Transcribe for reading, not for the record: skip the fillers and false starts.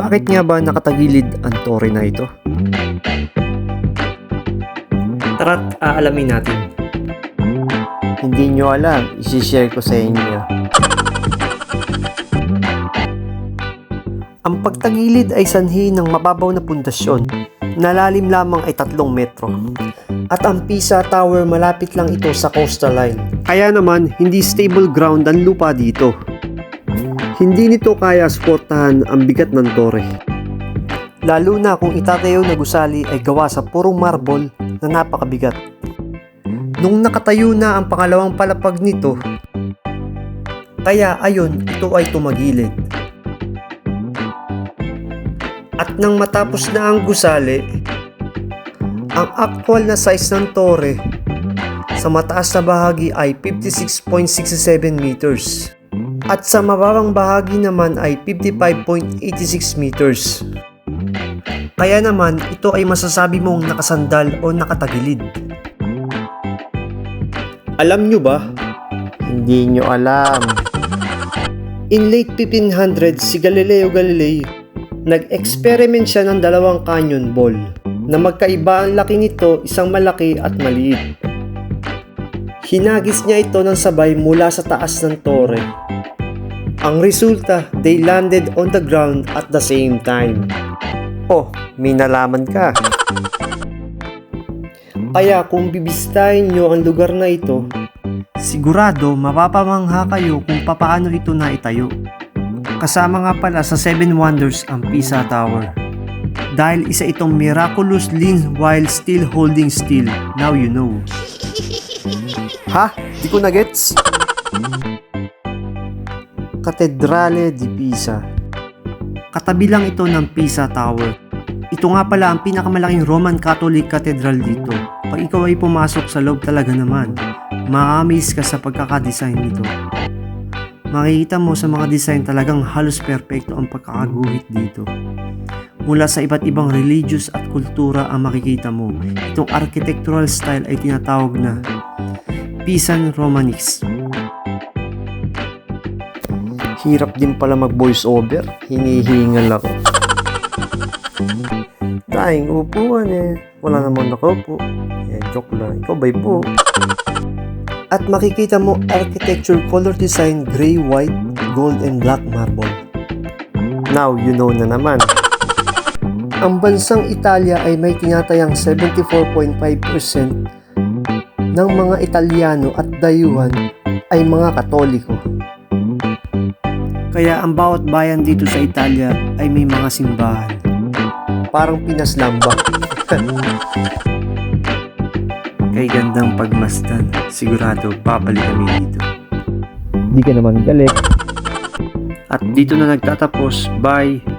Bakit nga ba nakatagilid ang tore na ito? Tara't aalamin natin. Hindi nyo alam, isi-share ko sa inyo. Ang pagtagilid ay sanhi ng mababaw na pundasyon na lalim lamang ay 3 metro. At ang Pisa Tower malapit lang ito sa coastal line. Kaya naman, hindi stable ground ang lupa dito. Hindi nito kaya suportahan ang bigat ng tore. Lalo na kung itatayo na gusali ay gawa sa purong marble na napakabigat. Nung nakatayo na ang pangalawang palapag nito, kaya ayon ito ay tumagilid. At nang matapos na ang gusali, ang actual na size ng tore sa mataas na bahagi ay 56.67 meters. At sa mababang bahagi naman ay 55.86 meters. Kaya naman ito ay masasabi mong nakasandal o nakatagilid. Alam nyo ba? Hindi nyo alam. In late 1500s, si Galileo Galilei, nag-experiment siya ng 2 cannonball na magkaiba ang laki nito, isang malaki at maliit. Hinagis niya ito ng sabay mula sa taas ng tore. Ang resulta, they landed on the ground at the same time. Oh, may nalaman ka. Kaya kung bibisitahin nyo ang lugar na ito, sigurado mapapamangha kayo kung papaano ito naitayo. Kasama nga pala sa 7 wonders ang Pisa Tower. Dahil isa itong miraculous lean while still holding still. Now you know. Ha? Di ko na gets. Katedrale di Pisa. Katabi lang ito ng Pisa Tower. Ito nga pala ang pinakamalaking Roman Catholic Cathedral dito. Pag ikaw ay pumasok sa loob talaga naman, ma-amaze ka sa pagkakadesign nito. Makikita mo sa mga design talagang halos perpekto ang pagkakaguhit dito. Mula sa iba't ibang religious at kultura ang makikita mo. Itong architectural style ay tinatawag na Pisan Romanesque. Hirap din pala mag voice over. Hinihingal ako. Daing upuan eh. Wala namang nakaupo. Joke lang. Ikaw ba'y po? At makikita mo architecture color design gray, white, gold, and black marble. Now you know na naman. Ang bansang Italia ay may tinatayang 74.5% ng mga Italyano at dayuhan ay mga Katoliko. Kaya ang bawat bayan dito sa Italia ay may mga simbahan. Parang Pinas Lamba. Kay gandang pagmasdan, sigurado babalik kami dito. Di ka naman galit. At dito na nagtatapos. Bye!